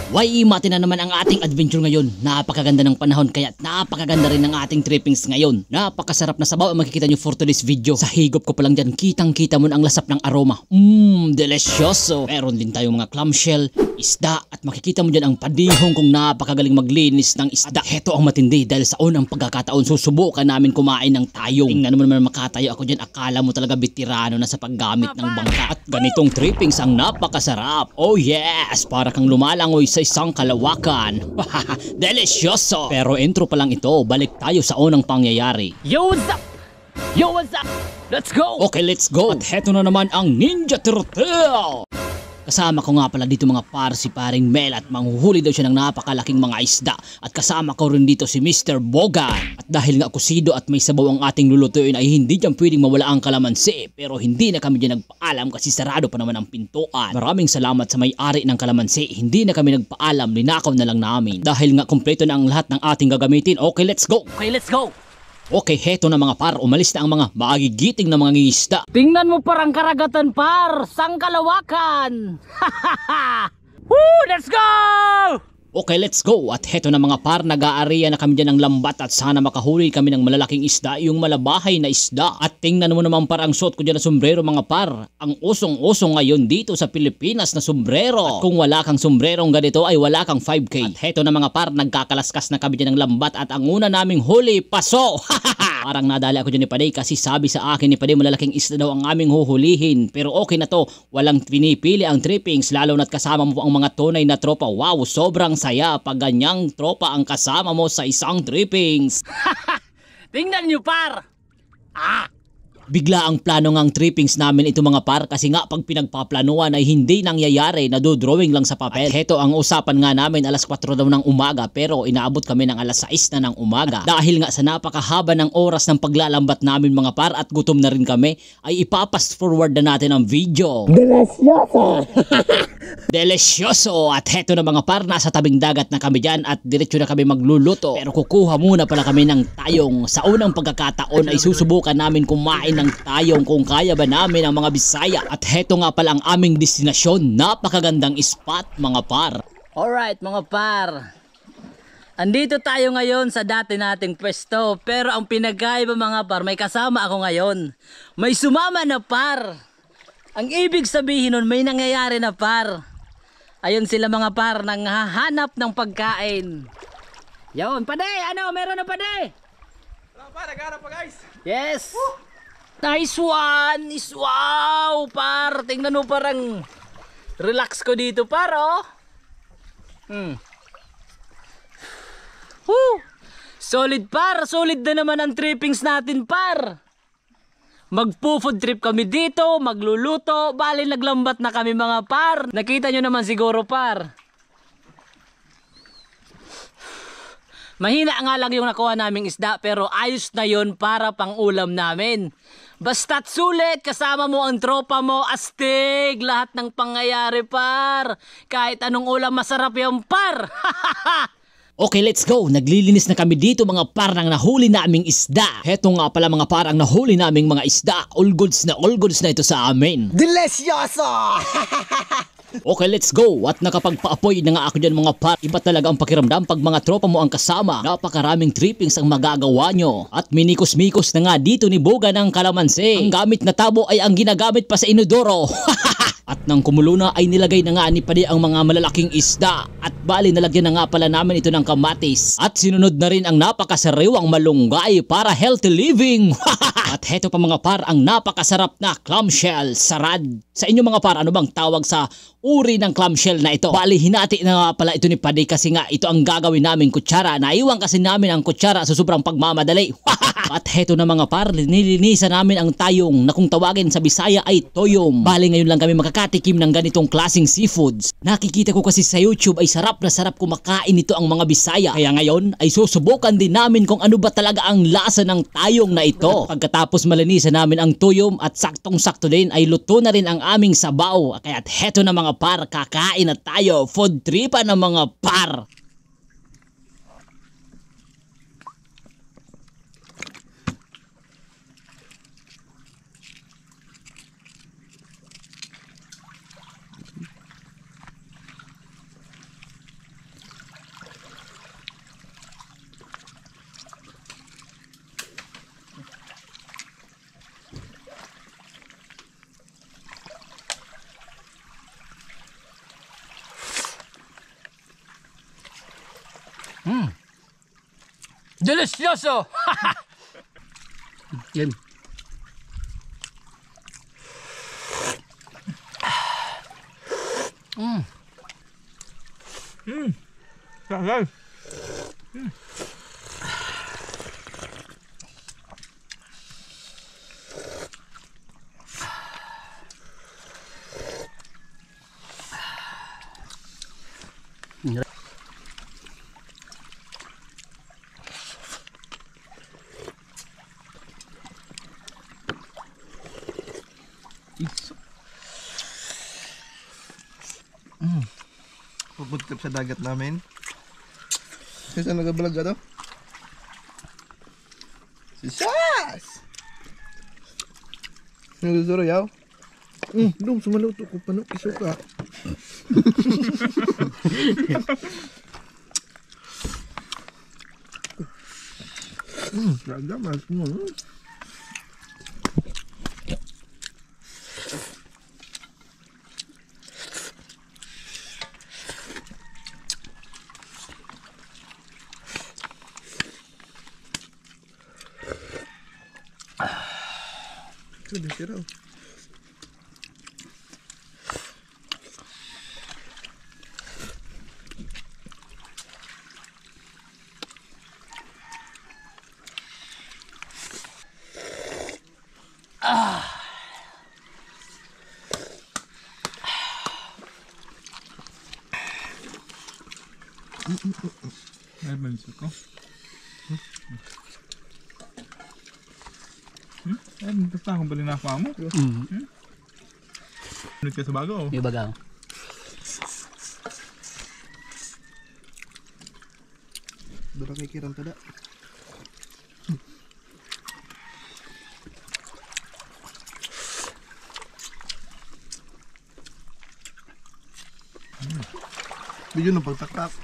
Mati na naman ang ating adventure ngayon. Napakaganda ng panahon kaya napakaganda rin ng ating trippings ngayon. Napakasarap na sabaw ang makikita nyo for today's video. Sa higop ko pa lang dyan, kitang kita mo ang lasap ng aroma. Delicioso. Meron din tayong mga clamshell, isda at makikita mo dyan ang padihong kung napakagaling maglinis ng isda. Heto ang matindi dahil sa unang pagkakataon susubukan namin kumain ng tayong. Tingnan mo naman makatayo ako dyan, akala mo talaga veterano na sa paggamit ng bangka. At ganitong trippings ang napakasarap. Oh yes, para kang lumalangoy sa isang kalawakan. Delicioso. Pero intro pa lang ito, balik tayo sa unang pangyayari. Yo, what's up? Yo, what's up? Let's go! Okay, let's go. At heto na naman ang Ninja Turtle. Kasama ko nga pala dito mga par si paring Mel at manghuhuli daw siya ng napakalaking mga isda. At kasama ko rin dito si Mr. Bogan. At dahil nga kusido at may sabaw ang ating lulutuin ay hindi dyan pwedeng mawala ang kalamansi. Pero hindi na kami dyan nagpaalam kasi sarado pa naman ang pintuan. Maraming salamat sa may-ari ng kalamansi. Hindi na kami nagpaalam, linakaw na lang namin. Dahil nga kumpleto na ang lahat ng ating gagamitin. Okay, let's go! Okay, let's go! Okay, heto na mga par, umalis na ang mga magigiting na mga ngisda. Tingnan mo parang karagatan par, sang kalawakan! Woo! Let's go! Okay, let's go. At heto na mga par, nag-aariya na kami dyan ng lambat at sana makahuli kami ng malalaking isda, yung malabahay na isda. At tingnan mo naman par ang suot ko dyan na sombrero mga par. Ang usong-usong ngayon dito sa Pilipinas na sombrero. At kung wala kang sombrerong ganito ay wala kang 5K. At heto na mga par, nagkakalaskas na kami dyan ng lambat at ang una naming huli, paso! Parang nadali ako dyan ni Paday kasi sabi sa akin ni Paday malalaking isda daw ang aming huhulihin. Pero okay na to, walang pinipili ang trippings lalo na't kasama mo ang mga tunay na tropa. Wow, sobrang saya pag ganyang tropa ang kasama mo sa isang trippings. Tingnan nyo par! Bigla ang plano ngang trippings namin ito mga par kasi nga pag pinagpaplanuan ay hindi nangyayari, nadodrawing lang sa papel. At heto ang usapan nga namin alas 4 daw ng umaga pero inaabot kami ng alas 6 na ng umaga. At dahil nga sa napakahaba ng oras ng paglalambat namin mga par at gutom na rin kami ay ipapast forward na natin ang video. Delicioso! Delicioso! At heto na mga par, nasa tabing dagat na kami dyan at diretso na kami magluluto. Pero kukuha muna pala kami ng tayong. Sa unang pagkakataon ay susubukan namin kumain ng tayong kung kaya ba namin ang mga Bisaya. At heto nga pala ang aming destinasyon. Napakagandang spot mga par. Alright mga par, andito tayo ngayon sa dati nating pwesto. Pero ang pinagkaiba mga par, may kasama ako ngayon. May sumama na par. Ang ibig sabihin nun may nangyayari na par. Ayun sila mga par, nanghahanap ng pagkain. Yun, Paday, ano, meron na Paday? Wala pa, naghanap pa guys. Yes! Nice one! Is wow! Par, tingnan mo parang relax ko dito par oh. Woo! Solid par, solid na naman ang trippings natin par. Magpo-food trip kami dito, magluluto, bali naglambat na kami mga par. Nakita nyo naman siguro par. Mahina nga lang yung nakuha naming isda pero ayos na yon para pang ulam namin. Basta't sulit, kasama mo ang tropa mo, astig, lahat ng pangyayari par. Kahit anong ulam masarap yung par. Okay, let's go. Naglilinis na kami dito mga par ng nahuli naming isda. Heto nga pala mga par ang nahuli naming mga isda. All goods na ito sa amin. Delicioso! Okay, let's go. At nakapagpaapoy na nga ako dyan mga par. Iba talaga ang pakiramdam pag mga tropa mo ang kasama. Napakaraming trippings ang magagawa nyo. At minikos-mikos na nga dito ni Boga ng kalamansi. Ang gamit na tabo ay ang ginagamit pa sa inodoro. At nang kumulo na ay nilagay na nga ni Paday ang mga malalaking isda. At bali nalagyan na nga pala namin ito ng kamatis. At sinunod na rin ang napakasariwang malunggay para healthy living. At heto pa mga par ang napakasarap na clamshell sarad. Sa inyo mga par, ano bang tawag sa uri ng clamshell na ito? Bali hinati na nga pala ito ni Paday kasi nga ito ang gagawin namin kutsara. Naiwan kasi namin ang kutsara sa sobrang pagmamadali. At heto na mga par, nilinisan namin ang tayong na kung tawagin sa Bisaya ay toyom. Bali ngayon lang kami makakatikim ng ganitong klaseng seafoods. Nakikita ko kasi sa YouTube ay sarap na sarap kumakain nito ang mga Bisaya. Kaya ngayon ay susubukan din namin kung ano ba talaga ang lasa ng tayong na ito. At pagkatapos malinisan namin ang toyom at saktong-sakto din ay luto na rin ang aming sabaw. Kaya heto na mga par, kakain na tayo. Food tripan ng mga par. Delicioso! Yan. Tagal. Pupunta sa dagat namin. Kasi saan nag-vlog ka to? Si Sas! Nagsusuro yaw? Dum, sumaluto ko pa no, isuka. Ganda, mas mo. Sudah siraw. Ay, bansa ko. Ay, basta akong bali na ako mo. Ulit ka sa bago. Yung bagaw. Dura kay kirang tada. Bigyan ng pagtaktak.